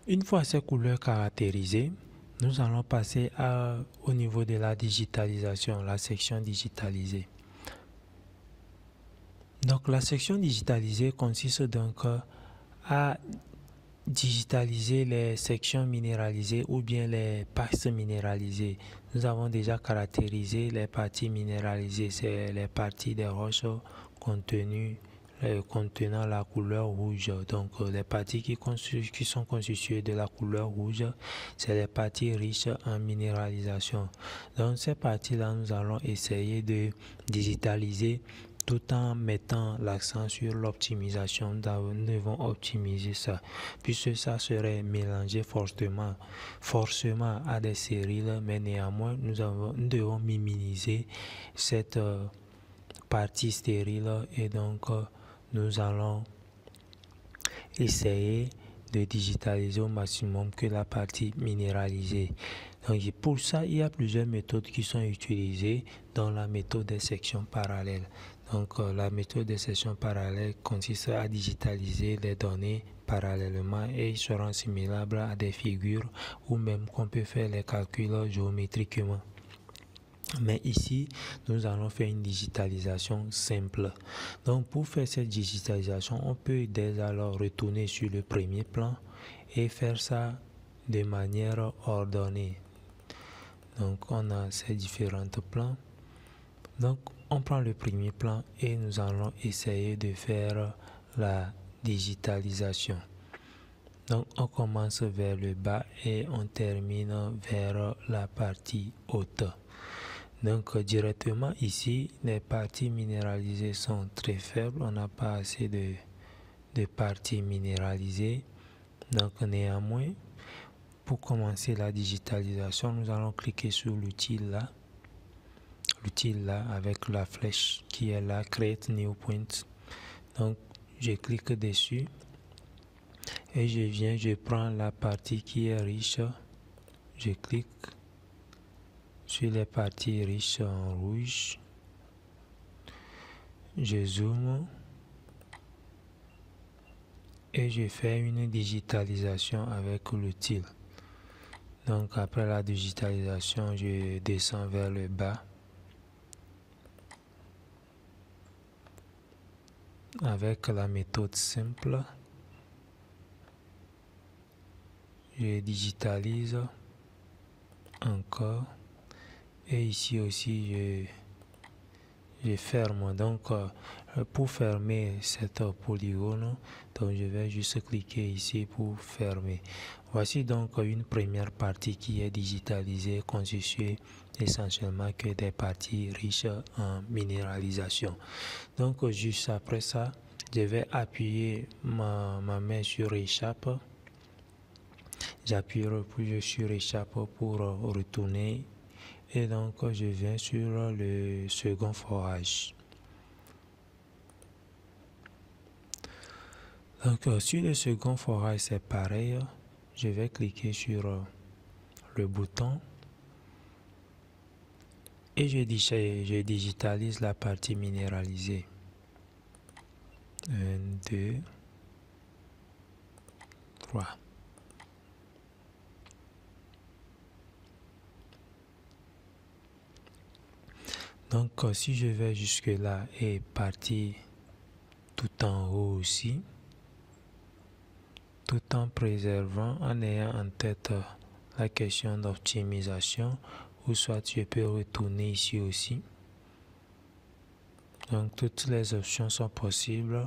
Une fois ces couleurs caractérisées, nous allons passer au niveau de la digitalisation, la section digitalisée. Donc la section digitalisée consiste donc à digitaliser les sections minéralisées ou bien les passes minéralisées. Nous avons déjà caractérisé les parties minéralisées, c'est les parties des roches contenant la couleur rouge. Donc les parties qui sont constituées de la couleur rouge, c'est les parties riches en minéralisation. Donc ces parties-là, nous allons essayer de digitaliser tout en mettant l'accent sur l'optimisation. Nous devons optimiser ça, puisque ça serait mélangé forcément à des stériles, mais néanmoins nous devons minimiser cette partie stérile et donc nous allons essayer de digitaliser au maximum que la partie minéralisée. Donc pour ça, il y a plusieurs méthodes qui sont utilisées dans la méthode des sections parallèles. Donc la méthode des sections parallèles consiste à digitaliser les données parallèlement et ils seront assimilables à des figures ou même qu'on peut faire les calculs géométriquement. Mais ici, nous allons faire une digitalisation simple. Donc pour faire cette digitalisation, on peut dès alors retourner sur le premier plan et faire ça de manière ordonnée. Donc on a ces différents plans. Donc on prend le premier plan et nous allons essayer de faire la digitalisation. Donc on commence vers le bas et on termine vers la partie haute. Donc directement ici, les parties minéralisées sont très faibles, on n'a pas assez de parties minéralisées. Donc néanmoins, pour commencer la digitalisation, nous allons cliquer sur l'outil là avec la flèche qui est là, Create New Point. Donc je clique dessus et je prends la partie qui est riche, je clique sur les parties riches en rouge, je zoome et je fais une digitalisation avec l'outil. Donc après la digitalisation, je descends vers le bas avec la méthode simple. Je digitalise encore et ici aussi je ferme. Donc pour fermer cette polygone, donc je vais juste cliquer ici pour fermer. Voici donc une première partie qui est digitalisée, constituée essentiellement que des parties riches en minéralisation. Donc juste après ça, je vais appuyer ma main sur échappe. J'appuie sur échappe pour retourner et donc je viens sur le second forage. Donc sur le second forage c'est pareil, je vais cliquer sur le bouton et je digitalise la partie minéralisée. 1, 2, 3. Donc si je vais jusque là et partir tout en haut aussi, tout en préservant, en ayant en tête la question d'optimisation, ou soit je peux retourner ici aussi. Donc toutes les options sont possibles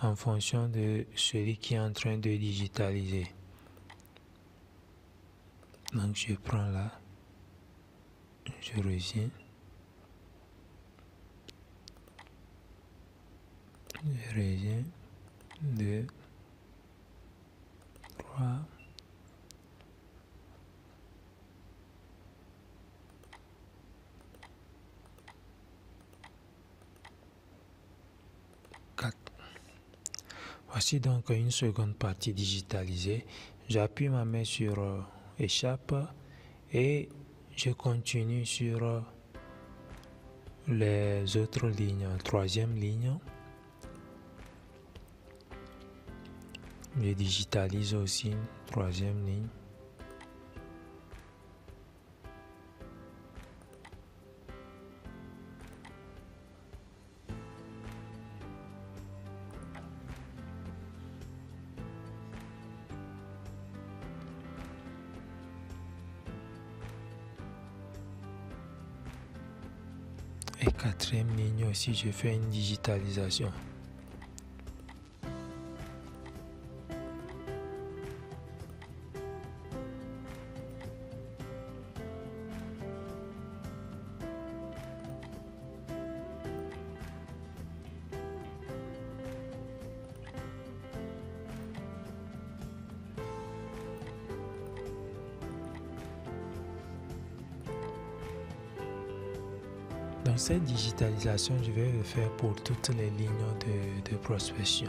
en fonction de celui qui est en train de digitaliser. Donc je prends là, je reviens, je reviens, 2, 3, 4. Voici donc une seconde partie digitalisée. J'appuie ma main sur échappe et je continue sur les autres lignes, troisième ligne. Je digitalise aussi, troisième ligne. Et quatrième ligne aussi, je fais une digitalisation. Donc cette digitalisation, je vais le faire pour toutes les lignes de prospection.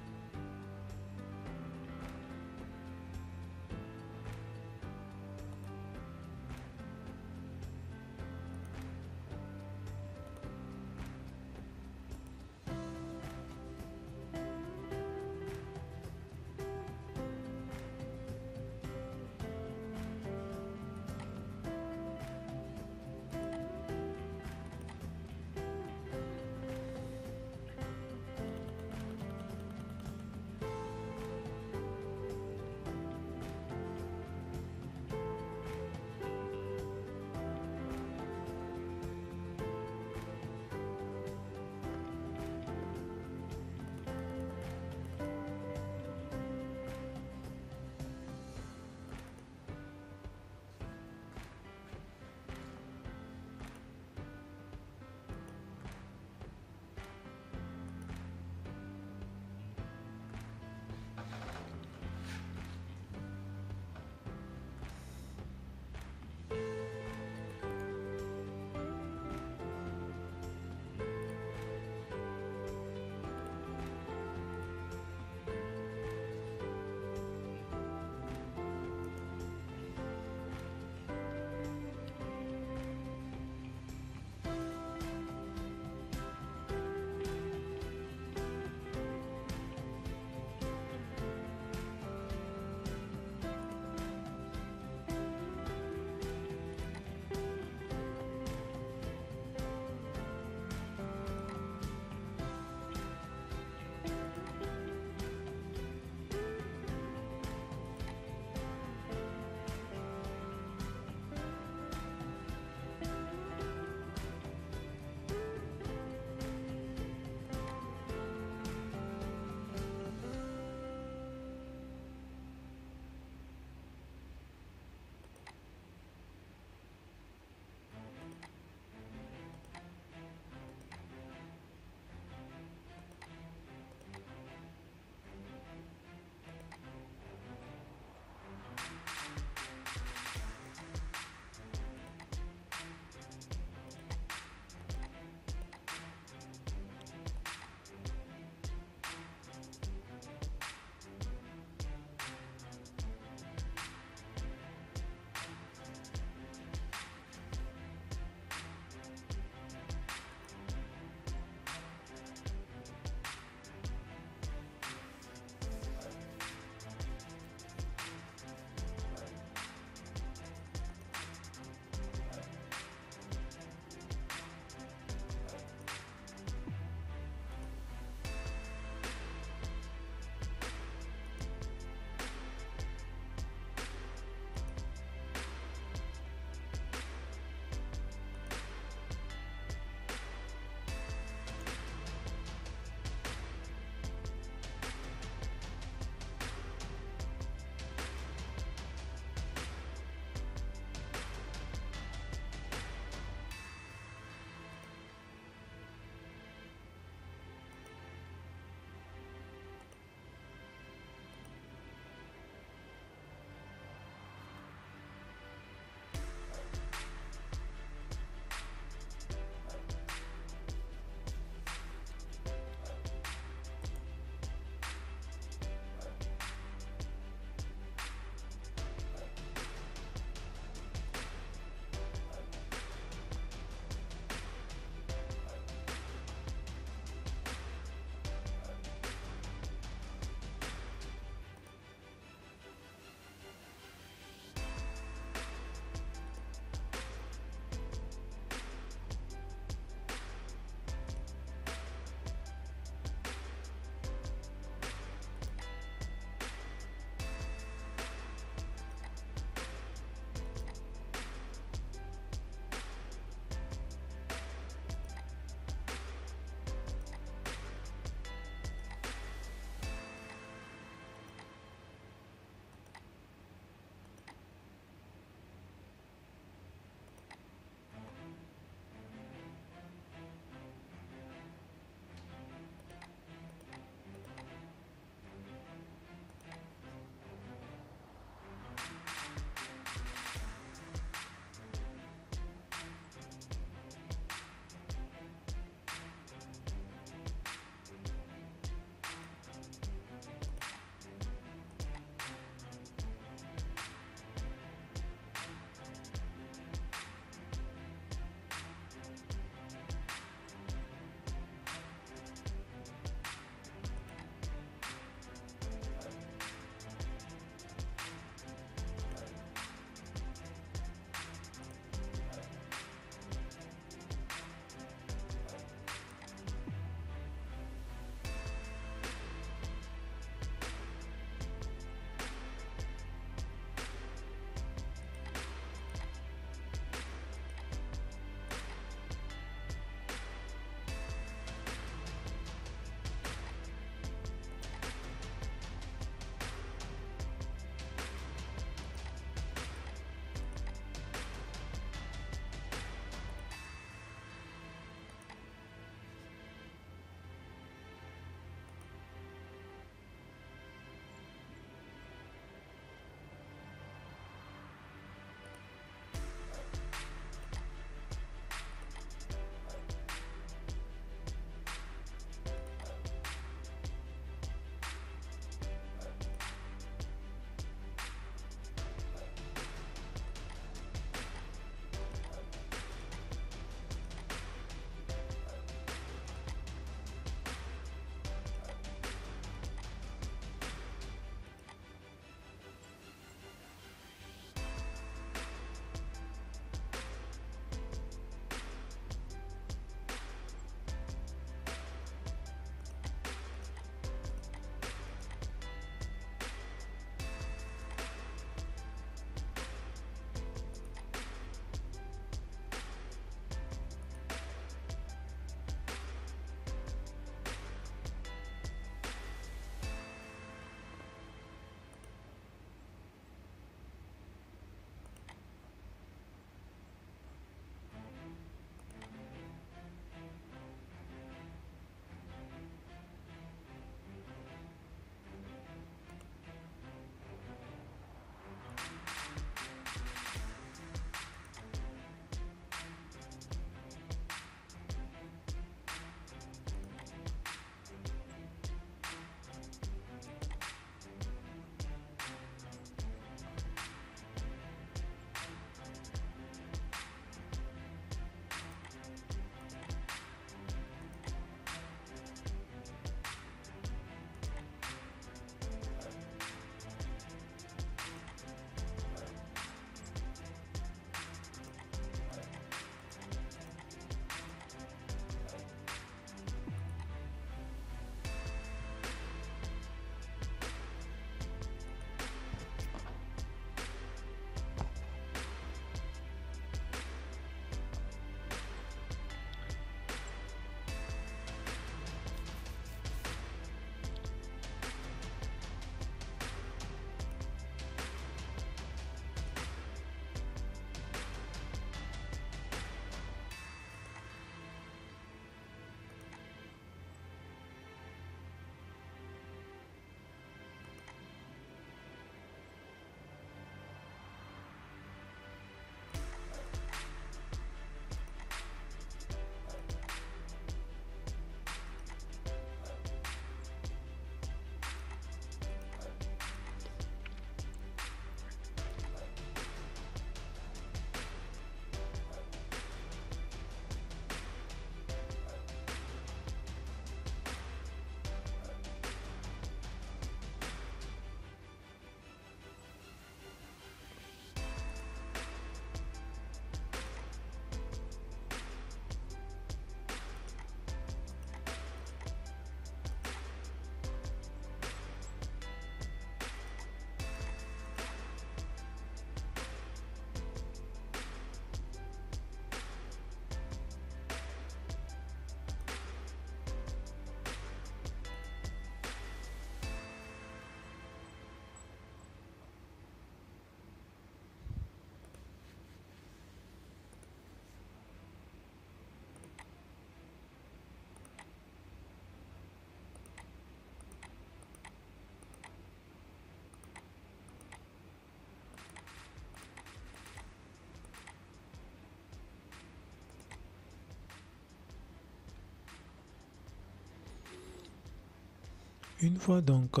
Une fois donc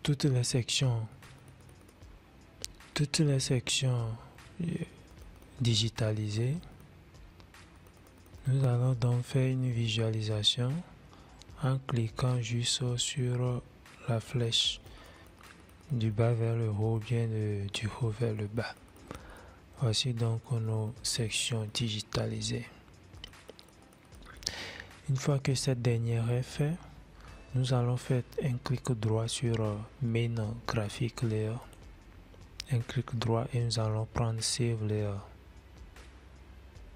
toutes les sections digitalisées, nous allons donc faire une visualisation en cliquant juste sur la flèche du bas vers le haut ou bien du haut vers le bas. Voici donc nos sections digitalisées. Une fois que cette dernière est faite, nous allons faire un clic droit sur Main Graphic Layer. Un clic droit et nous allons prendre Save Layer.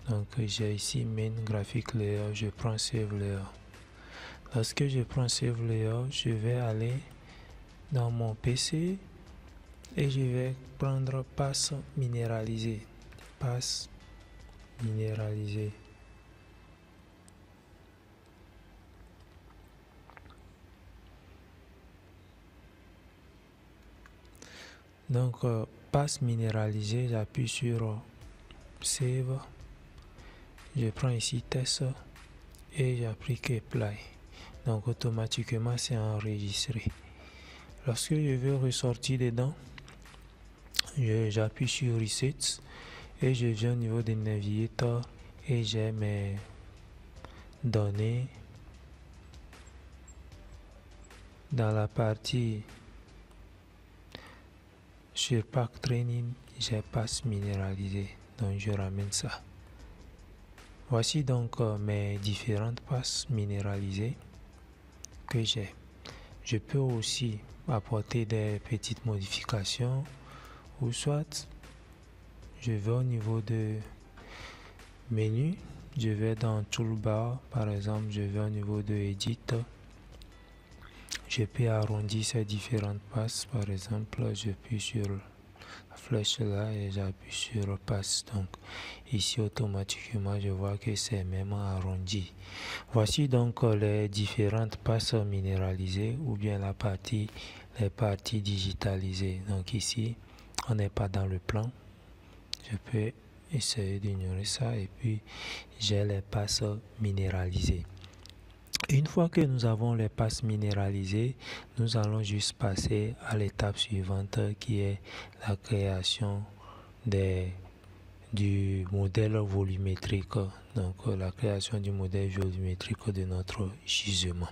Donc j'ai ici Main Graphic Layer, je prends Save Layer. Lorsque je prends Save Layer, je vais aller dans mon PC et je vais prendre Passe minéralisé. Passe minéralisé. Donc, passe minéralisé, j'appuie sur Save. Je prends ici Test et j'applique Apply. Donc, automatiquement, c'est enregistré. Lorsque je veux ressortir dedans, j'appuie sur Reset et je viens au niveau des navigateurs et j'ai mes données. Dans la partie sur Pack Training, j'ai passe minéralisé, donc je ramène ça. Voici donc mes différentes passes minéralisées que j'ai. Je peux aussi apporter des petites modifications ou soit je vais au niveau de menu, je vais dans Toolbar, par exemple, je vais au niveau de Edit. Je peux arrondir ces différentes passes, par exemple, j'appuie sur la flèche là et j'appuie sur passe. Donc ici automatiquement je vois que c'est même arrondi. Voici donc les différentes passes minéralisées ou bien les parties digitalisées. Donc ici on n'est pas dans le plan. Je peux essayer d'ignorer ça et puis j'ai les passes minéralisées. Une fois que nous avons les passes minéralisées, nous allons juste passer à l'étape suivante qui est la création du modèle volumétrique. Donc la création du modèle volumétrique de notre gisement.